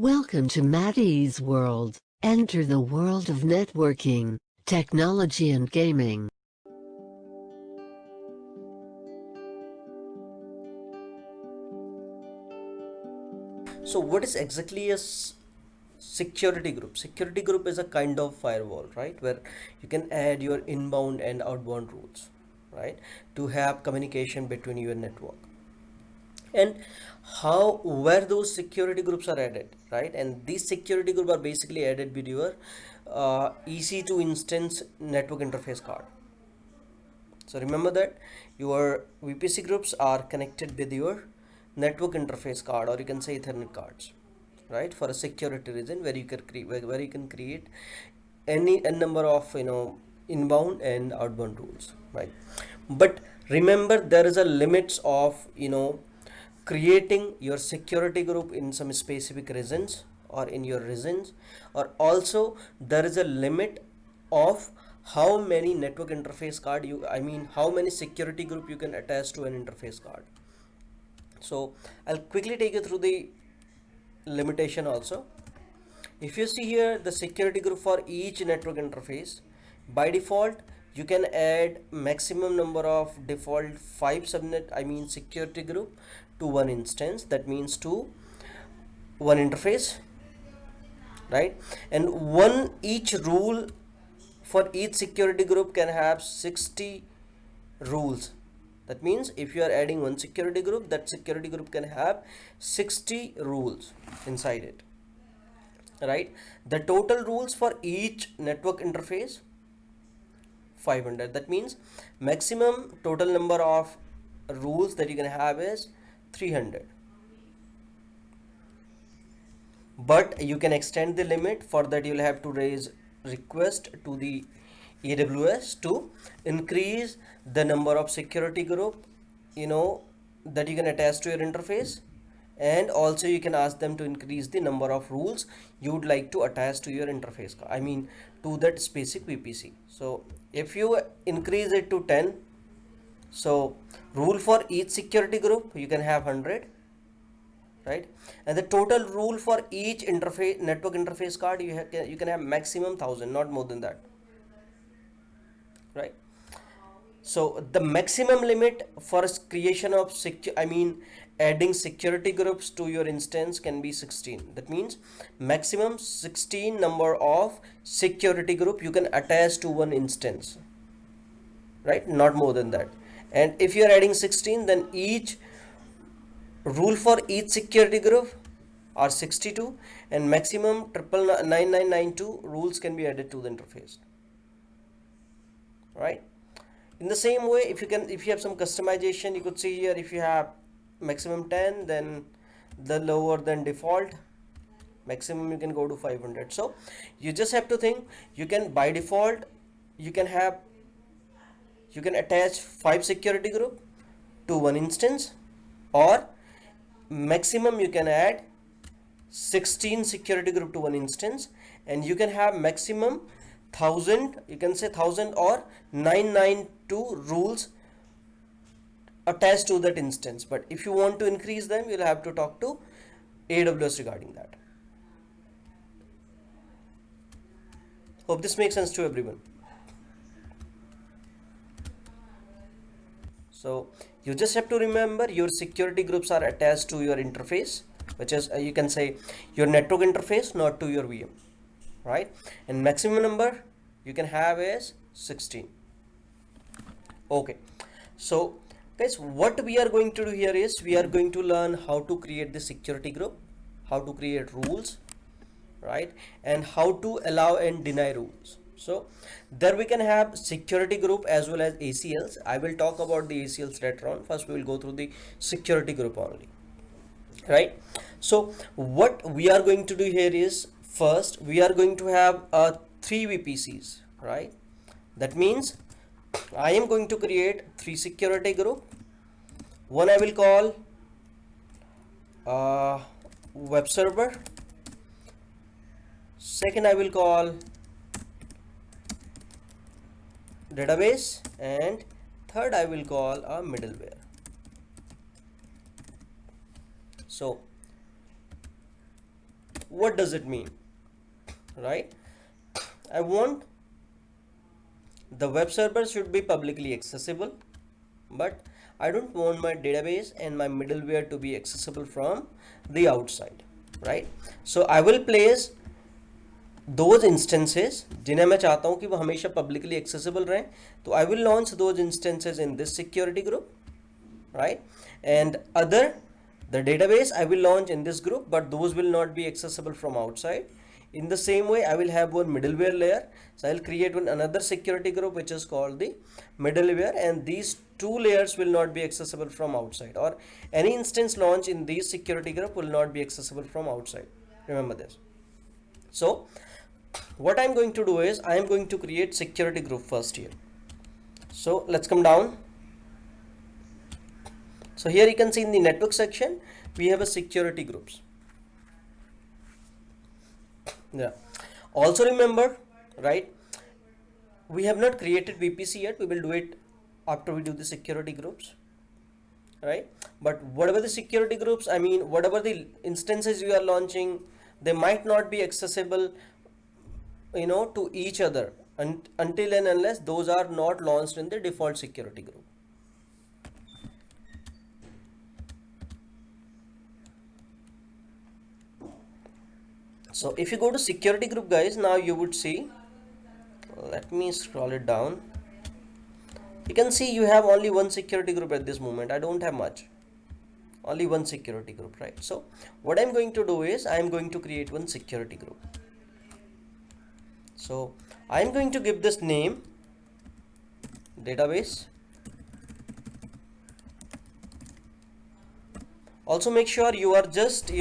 Welcome to Maddie's World. Enter the world of networking, technology and gaming. So what is exactly a security group? Security group is a kind of firewall, right? Where you can add your inbound and outbound rules, right? To have communication between your network. And how, where those security groups are added, right? And these security groups are basically added with your easy to instance network interface card. So remember that your VPC groups are connected with your network interface card, or you can say Ethernet cards, right? For a security reason, where you can create where you can create any a number of inbound and outbound rules, right? But remember, there is a limits of creating your security group in some specific regions or in your regions, or also there is a limit of how many network interface card you I mean how many security group you can attach to an interface card. So I'll quickly take you through the limitation also. If you see here the security group for each network interface, by default you can add maximum number of default 5 subnet security group to one instance. That means to one interface, right? And one each rule for each security group can have 60 rules. That means if you are adding one security group, that security group can have 60 rules inside it, right? The total rules for each network interface 500. That means maximum total number of rules that you can have is 300, but you can extend the limit. For that you'll have to raise request to the AWS to increase the number of security group that you can attach to your interface, and also you can ask them to increase the number of rules you would like to attach to your interface, to that specific VPC. So if you increase it to 10, so rule for each security group you can have 100, right? And the total rule for each interface network interface card you can have maximum 1000, not more than that, right? So the maximum limit for creation of adding security groups to your instance can be 16. That means maximum 16 number of security group you can attach to one instance, right? Not more than that. And if you are adding 16, then each rule for each security group are 62, and maximum 9992 rules can be added to the interface, right? In the same way, if you have some customization, you could see here, if you have maximum 10, then the lower than default maximum you can go to 500. So you just have to think, you can by default you can have you can attach 5 security group to one instance, or maximum you can add 16 security group to one instance, and you can have maximum 1000, you can say 1000 or 992 rules attached to that instance. But if you want to increase them, you'll have to talk to AWS regarding that. Hope this makes sense to everyone. So you just have to remember, your security groups are attached to your interface, which is you can say your network interface, not to your VM, right? And maximum number you can have is 16. Okay, so guys, what we are going to do here is, we are going to learn how to create the security group, how to create rules, right? And how to allow and deny rules. So there we can have security group as well as ACLs. I will talk about the ACLs later on. First we will go through the security group only, right? So what we are going to do here is, first we are going to have 3 VPCs, right? That means I am going to create 3 security group. One I will call web server, second I will call database, and third I will call a middleware. So what does it mean, right? I want the web server should be publicly accessible, but I don't want my database and my middleware to be accessible from the outside, right? So I will place those instances जिन्हें मैं चाहता हूँ कि वो हमेशा publicly accessible रहें, तो I will launch those instances in this security group, right? And other, the database I will launch in this group, but those will not be accessible from outside. In the same way, I will have one middleware layer, so I'll create another security group which is called the middleware, and these two layers will not be accessible from outside, or any instance launch in these security group will not be accessible from outside. Remember this. So what I'm going to do is I'm going to create security group first here. So let's come down. So here you can see in the network section we have a security groups. Yeah. Also remember, right, we have not created VPC yet. We will do it after we do the security groups, right? But whatever the security groups, I mean, whatever the instances you are launching, they might not be accessible, to each other until and unless those are not launched in the default security group. So if you go to security group, guys, now you would see, let me scroll it down. You can see you have only one security group at this moment. I don't have much, only one security group, right? So what I'm going to do is I'm going to create one security group. So I'm going to give this name database. Also make sure you are just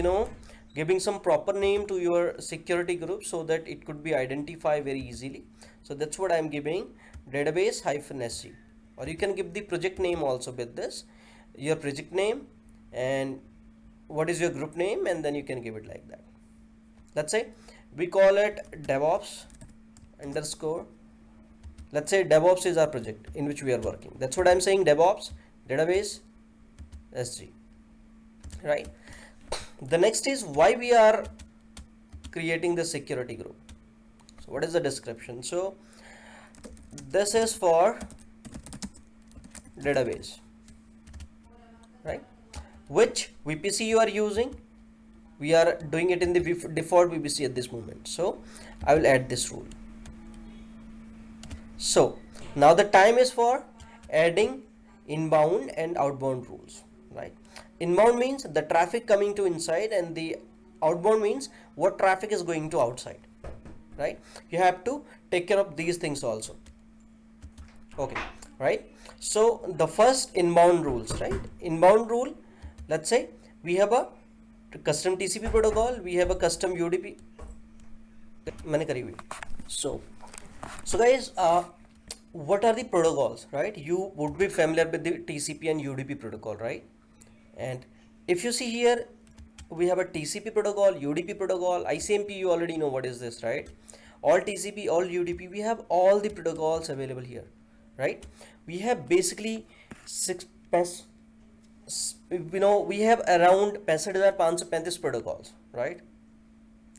giving some proper name to your security group so that it could be identified very easily. So that's what I'm giving, database -sc, or you can give the project name also with this, your project name and what is your group name, and then you can give it like that. Let's say we call it DevOps underscore, let's say DevOps is our project in which we are working. That's what I'm saying, DevOps database sg, right? The next is why we are creating the security group. So what is the description? So this is for database, right? Which VPC you are using? We are doing it in the default VPC at this moment. So I will add this rule. So now the time is for adding inbound and outbound rules, right? Inbound means the traffic coming to inside, and the outbound means what traffic is going to outside, right? You have to take care of these things also. Okay, right? So the first inbound rules, right? Inbound rule, let's say we have a custom TCP protocol, we have a custom UDP. So guys, what are the protocols, right? You would be familiar with the TCP and UDP protocol, right? And if you see here, we have a TCP protocol, UDP protocol, ICMP, you already know what is this, right? All TCP, all UDP, we have all the protocols available here, right? We have basically we have around 65,535 protocols, right?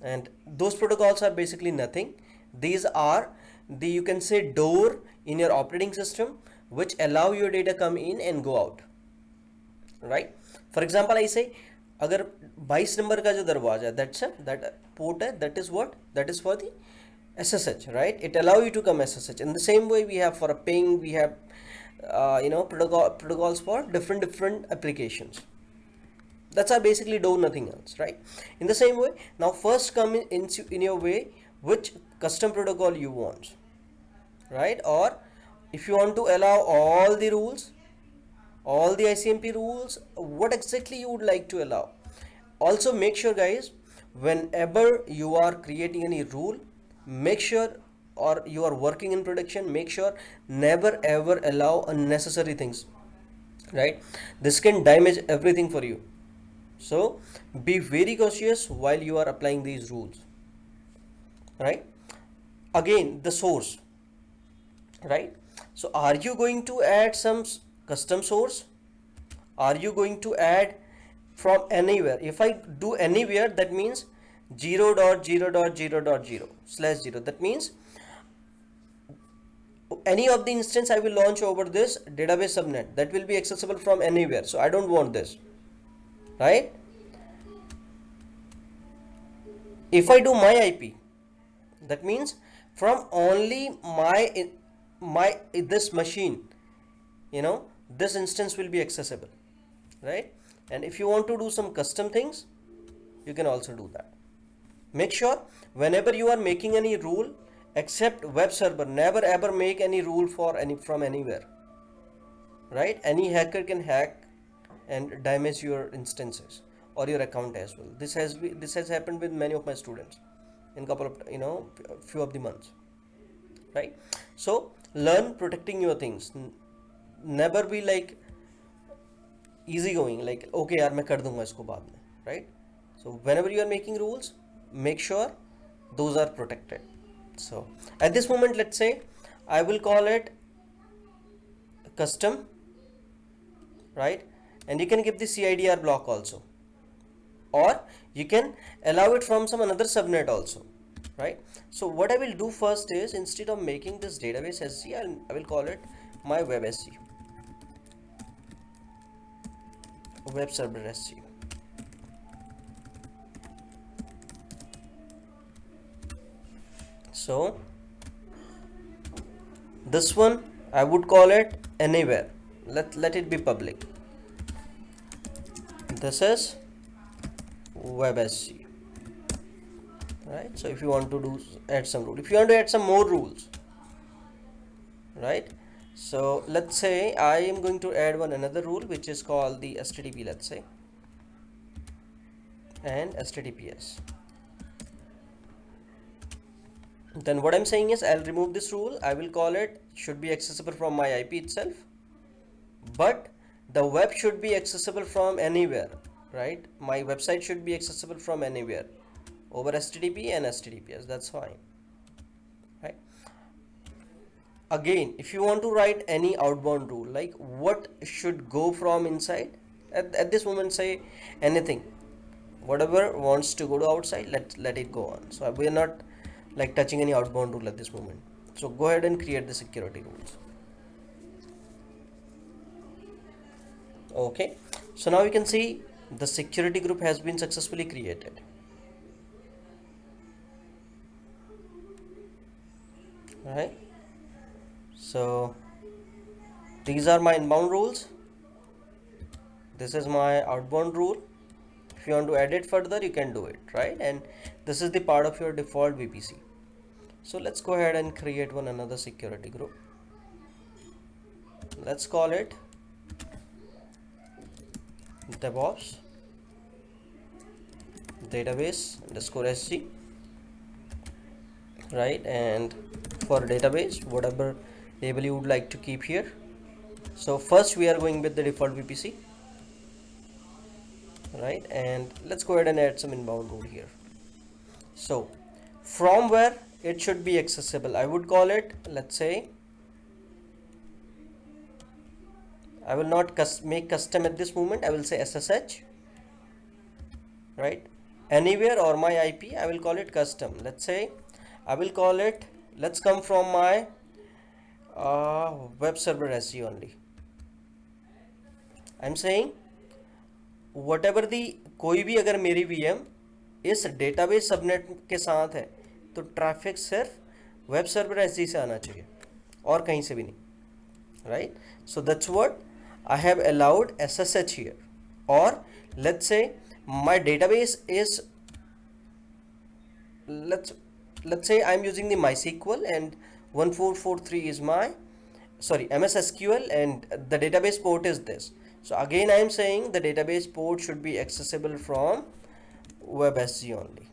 And those protocols are basically nothing. These are the, you can say, door in your operating system which allow your data come in and go out, right? For example, I say अगर 22 number का जो दरवाजा है, that port है, that is what, that is for the SSH, right? It allow you to come SSH. In the same way, we have for a ping, we have protocols for different applications. That's our basically do nothing else, right? In the same way, now first come in your way which custom protocol you want, right? Or if you want to allow all the rules, all the ICMP rules, what exactly you would like to allow. Also make sure, guys, whenever you are creating any rule, make sure, or you are working in production, make sure never ever allow unnecessary things, right? This can damage everything for you. So be very cautious while you are applying these rules, right? Again, the source, right? So are you going to add some custom source? Are you going to add from anywhere? If I do anywhere, that means 0.0.0.0/0. That means any of the instance I will launch over this database subnet that will be accessible from anywhere. So I don't want this, right? If I do my IP, that means from only my this machine, this instance will be accessible, right? And if you want to do some custom things, you can also do that. Make sure whenever you are making any rule, except web server, never ever make any rule for any from anywhere, right? Any hacker can hack and damage your instances or your account as well. This has happened with many of my students in couple of few of the months, right? So learn protecting your things. Never be like easy going, like okay यार मैं कर दूंगा इसको बाद में, right? So whenever you are making rules, make sure those are protected. So at this moment, let's say I will call it custom, right? And you can give the CIDR block also, or you can allow it from some another subnet also, right? So what I will do first is, instead of making this database SC, I will call it my web SC, web server SC. So this one I would call it anywhere. Let it be public. This is WebSC, right? So if you want to add some rule, if you want to add some more rules, right? So let's say I am going to add another rule which is called the STTP, let's say, and STTPS. Then what I'm saying is I'll remove this rule. I will call it should be accessible from my IP itself, but the web should be accessible from anywhere, right? My website should be accessible from anywhere over HTTP and HTTPS. That's fine, right? Again, if you want to write any outbound rule, like what should go from inside, at this moment say anything, whatever wants to go to outside, let it go on. So we are not like touching any outbound rule at this moment. So go ahead and create the security rules. Okay, so now you can see the security group has been successfully created, right? So these are my inbound rules, this is my outbound rule. If you want to edit further, you can do it, right? And this is the part of your default VPC. So let's go ahead and create another security group. Let's call it DevOps database underscore SG, right? And for database, whatever label you would like to keep here. So first we are going with the default VPC, right? And let's go ahead and add some inbound rule here. So from where it should be accessible, I would call it, let's say, I will not make custom at this moment, I will say SSH, right? Anywhere or my IP, I will call it custom. Let's say I will call it, let's come from my web server SE only. I'm saying whatever the कोई भी अगर मेरी VM इस database subnet के साथ है तो traffic सिर्फ वेब सर्वर SE से आना चाहिए और कहीं से भी नहीं, right? So that's what I have allowed SSH here. Or let's say my database is, let's say I'm using the MySQL and 1443 is my MS SQL and the database port is this. So again I am saying the database port should be accessible from WebSG only,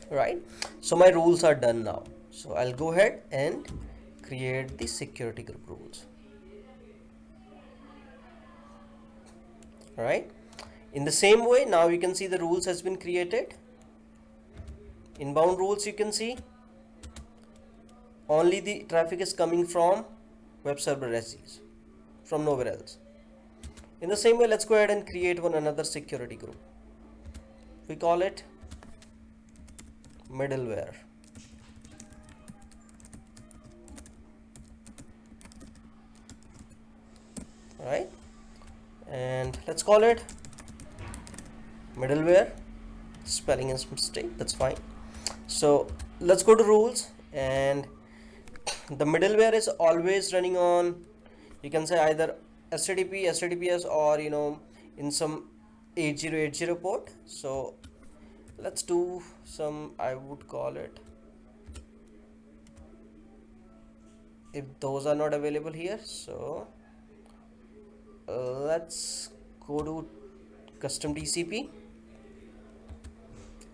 right? So my rules are done now. So I'll go ahead and create the security group rules, right? In the same way, now you can see the rules has been created. Inbound rules, you can see only the traffic is coming from web server SEs, from nowhere else. In the same way, let's go ahead and create another security group. we call it middleware, right? And let's call it middleware. Spelling is mistake, that's fine. So let's go to rules, and the middleware is always running on, you can say, either HTTP, HTTPS, or in some 8080 port. So let's do some, I would call it, if those are not available here, so let's go to custom TCP,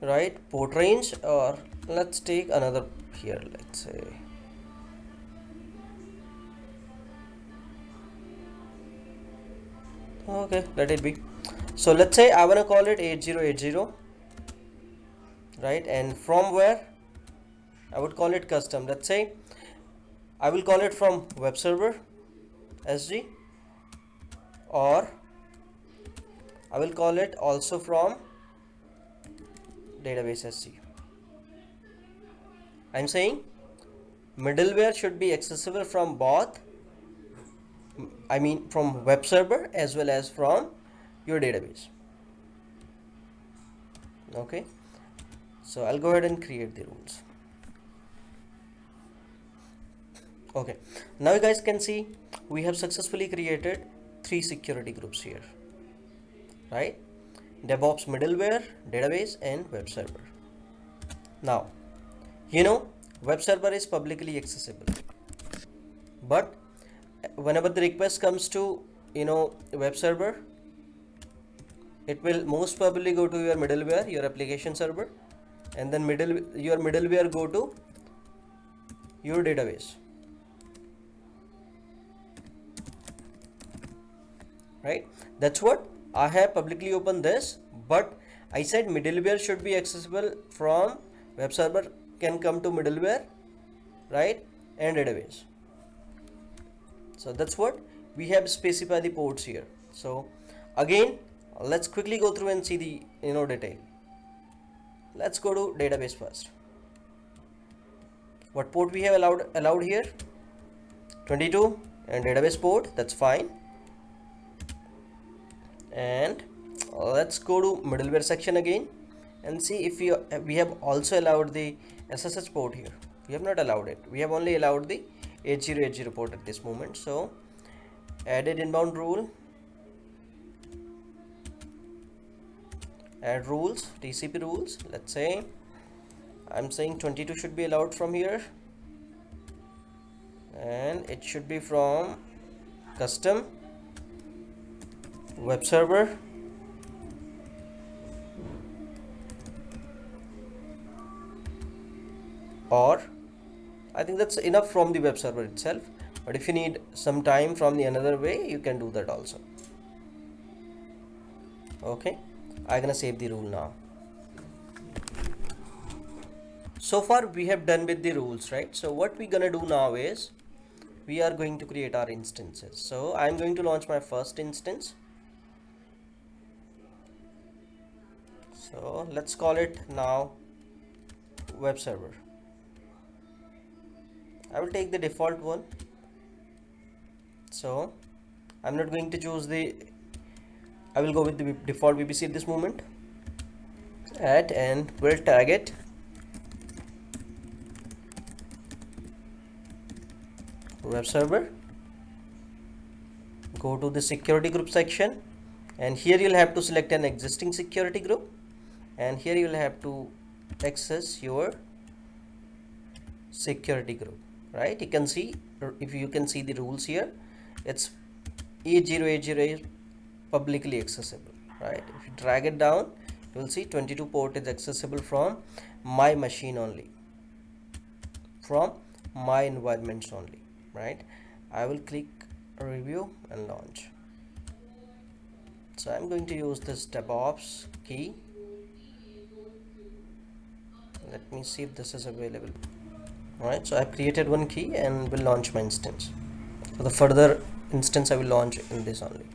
right? Port range, or let's take another here, let's say, okay, let it be. So let's say I want to call it 8080, right? And from where I would call it custom, let's say I will call it from web server SG, or I will call it also from database SG. I'm saying middleware should be accessible from both, I mean from web server as well as from your database. Okay, so I'll go ahead and create the rules. Okay, now you guys can see we have successfully created 3 security groups here, right? DevOps, middleware, database, and web server. Now, web server is publicly accessible, but whenever the request comes to web server, it will most probably go to your middleware, your application server, and then your middleware go to your database, right? That's what I have publicly opened this, but I said middleware should be accessible from web server, can come to middleware, right, and database. So that's what we have specified the ports here. So again, let's quickly go through and see the detail. Let's go to database first. What port we have allowed here? 22, and database port, that's fine. And let's go to middleware section again and see if we have also allowed the SSH port here. We have not allowed it. We have only allowed the 8080 port at this moment. So added inbound rule, add rules, TCP rules. Let's say I'm saying 22 should be allowed from here, and it should be from custom web server, or I think that's enough from the web server itself, but if you need some time from the another way, you can do that also. Okay, I'm gonna save the rule now. So far we have done with the rules, right? So what we're gonna do now is we are going to create our instances. So I'm going to launch my first instance. So let's call it now web server. I will take the default one. So I'm not going to choose I will go with the default VPC at this moment. Add, and we'll tag it web server. Go to the security group section, and here you'll have to select an existing security group, and here you'll have to access your security group, right? You can see, if you can see the rules here, it's 8080 is publicly accessible, right? If you drag it down, you will see 22 port is accessible from my machine only, from my environments only, right? I will click review and launch. So I'm going to use this DevOps key. Let me see if this is available. All right, so I've created one key and will launch my instance. For the further instance, I will launch in this only.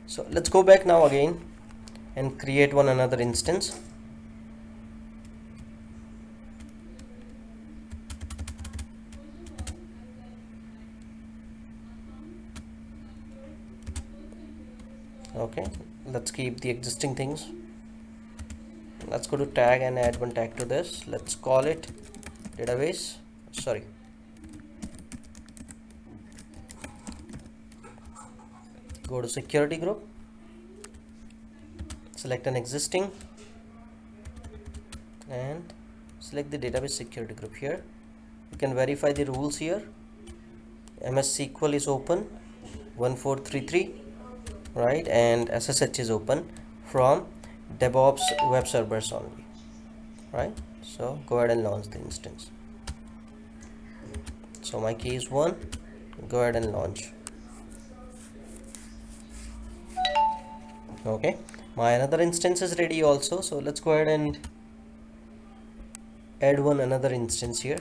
So let's go back now again and create another instance. Okay, let's keep the existing things. Let's go to tag and add one tag to this. Let's call it database. Sorry, go to security group, select an existing, and select the database security group. Here you can verify the rules here. MS SQL is open 1433, right, and SSH is open from DevOps web servers only, right? So go ahead and launch the instance. So my key is 1. Go ahead and launch. Okay, my another instance is ready also, so let's go ahead and add one another instance here.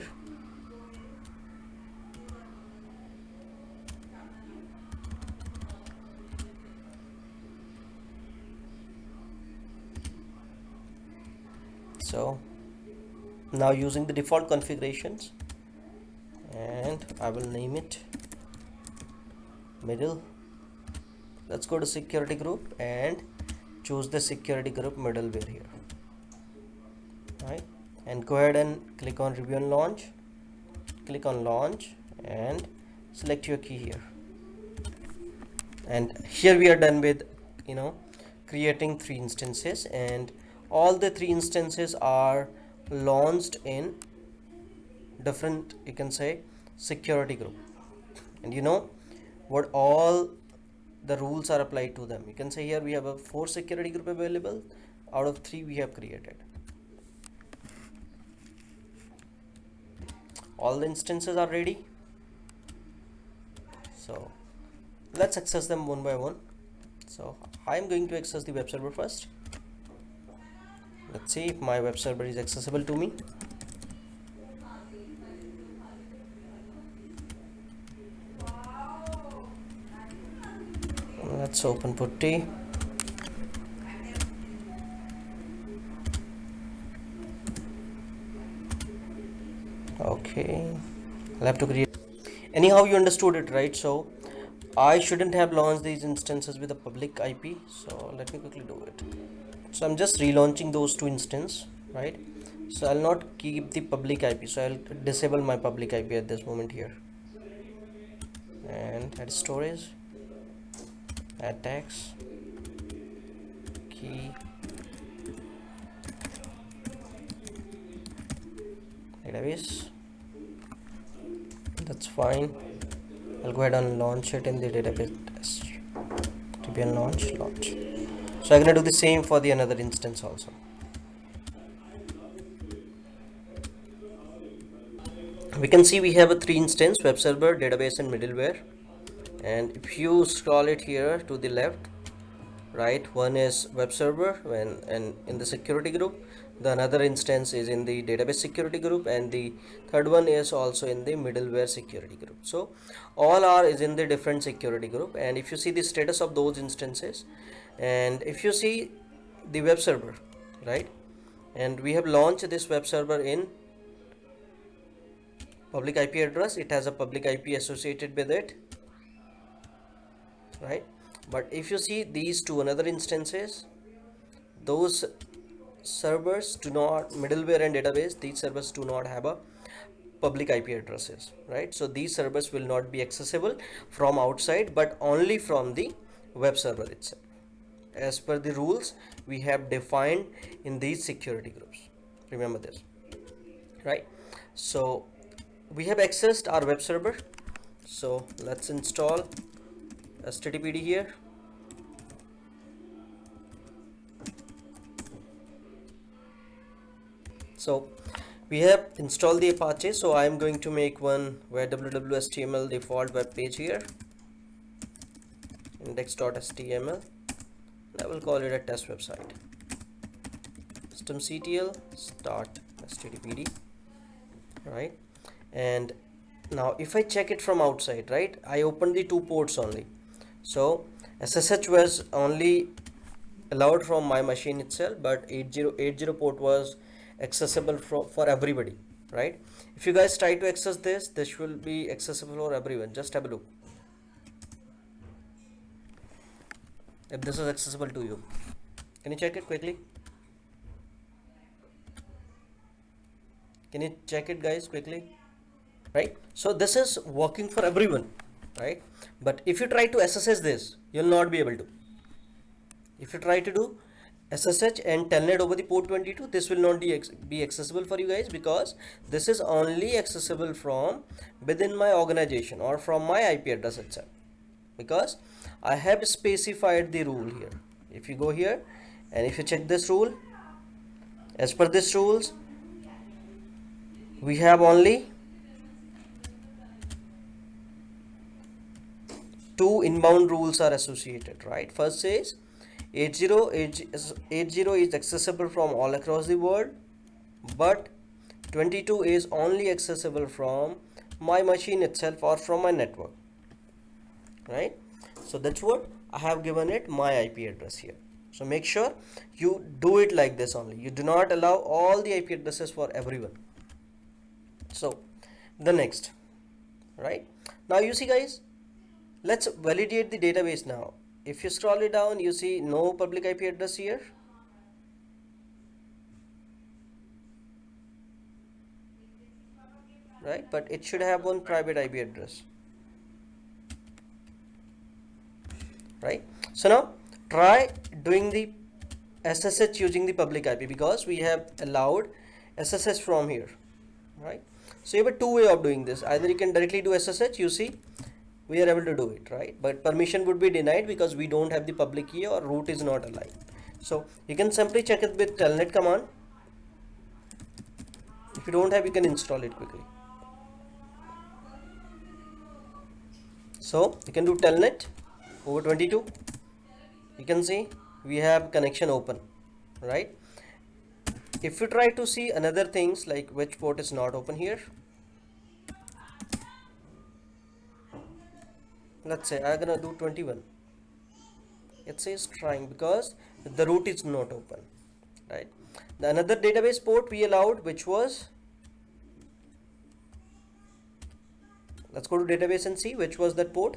So now using the default configurations, and I will name it middle. Let's go to security group and choose the security group middleware here, right? And go ahead and click on review and launch. Click on launch and select your key here. And here we are done with, creating 3 instances, and all the 3 instances are launched in different, you can say, security group. And what all the rules are applied to them. You can say here we have a 4 security group available out of 3 we have created. All the instances are ready, so let's access them one by one. So I'm going to access the web server first. Let's see if my web server is accessible to me. Let's open putty. Okay, I'll have to create. Anyhow, you understood it, right? So I shouldn't have launched these instances with a public IP, so let me quickly do it. So I'm just relaunching those 2 instances, right? So I'll not keep the public IP, so I'll disable my public IP at this moment here, and add storage, add tags, key, database. That's fine. I'll go ahead and launch it in the database test. Debian launch. So I'm gonna do the same for the another instance also. We can see we have a 3 instance: web server, database, and middleware. And if you scroll it here to the left, right, one is web server and in the security group, the another instance is in the database security group, and the third one is also in the middleware security group. So all are is in the different security group. And if you see the status of those instances, and if you see the web server, right, and we have launched this web server in public IP address, it has a public IP associated with it, right? But if you see these two another instances, those servers do not, middleware and database, these servers do not have a public IP addresses, right? So these servers will not be accessible from outside, but only from the web server itself, as per the rules we have defined in these security groups. Remember this, right? So we have accessed our web server, so let's install httpd here. So we have installed the Apache, so I am going to make one where www.html default web page here, index.html. I will call it a test website, systemctl start httpd, right? And now if I check it from outside, right, I opened the 2 ports only, so SSH was only allowed from my machine itself, but 8080 port was accessible for everybody, right? If you guys try to access this will be accessible for everyone. Just have a look. if this is accessible to you. Can you check it quickly? Can you check it, guys, quickly? Right, so this is working for everyone, right? But if you try to SSH this, you'll not be able to. If you try to do SSH and telnet over the port 22, this will not be accessible for you guys, because this is only accessible from within my organization or from my IP address itself, because I have specified the rule here. If you go here and if you check this rule, as per this rules, we have only two inbound rules are associated, right? First says 80 is accessible from all across the world, but 22 is only accessible from my machine itself or from my network, right? So that's what I have given it, my IP address here. So make sure you do it like this only. You do not allow all the IP addresses for everyone. So the next, right? Now you see, guys, let's validate the database now. If you scroll it down, you see no public IP address here. Right, but it should have one private IP address. Right, so now try doing the SSH using the public IP, because we have allowed SSH from here, right? So you have a two-way of doing this. Either you can directly do SSH, you see we are able to do it, right? But permission would be denied because we don't have the public key or root is not aligned. So you can simply check it with telnet command. If you don't have, you can install it quickly. So you can do telnet over 22. You can see we have connection open, right? If you try to see another things like which port is not open here, let's say I'm gonna do 21. It says trying because the root is not open, right? The another database port we allowed, which was, let's go to database and see which was that port.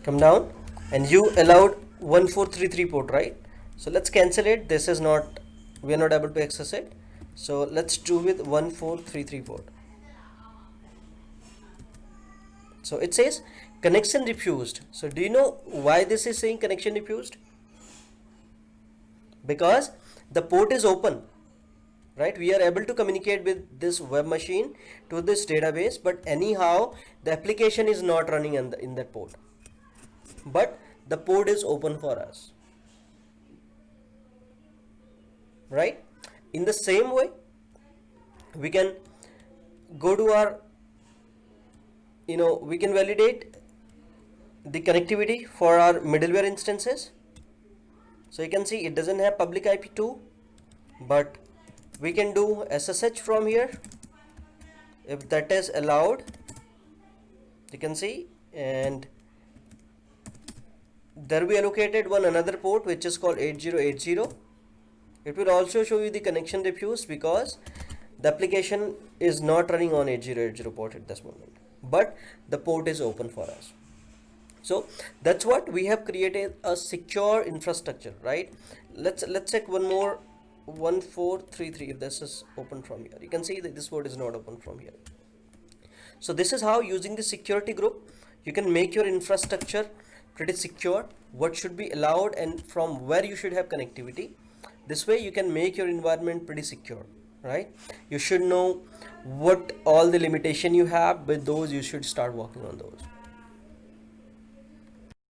Come down, and you allowed 1433 port, right? So let's cancel it. This is not, we are not able to access it. So let's do with 1433 port. So it says connection refused. So do you know why this is saying connection refused? Because the port is open, right? We are able to communicate with this web machine to this database, but anyhow the application is not running in that port, but the port is open for us, right? In the same way, we can go to our, we can validate the connectivity for our middleware instances. So you can see it doesn't have public IP2, but we can do SSH from here if that is allowed. You can see, and there we allocated one another port which is called 8080. It will also show you the connection refused because the application is not running on 8080 port at this moment, but the port is open for us. So that's what we have created, a secure infrastructure, right? Let's check one more, 1433, if this is open from here. You can see that this port is not open from here. So this is how, using the security group, you can make your infrastructure pretty secure, what should be allowed and from where you should have connectivity. This way you can make your environment pretty secure, right? You should know what all the limitation you have. With those, you should start working on those.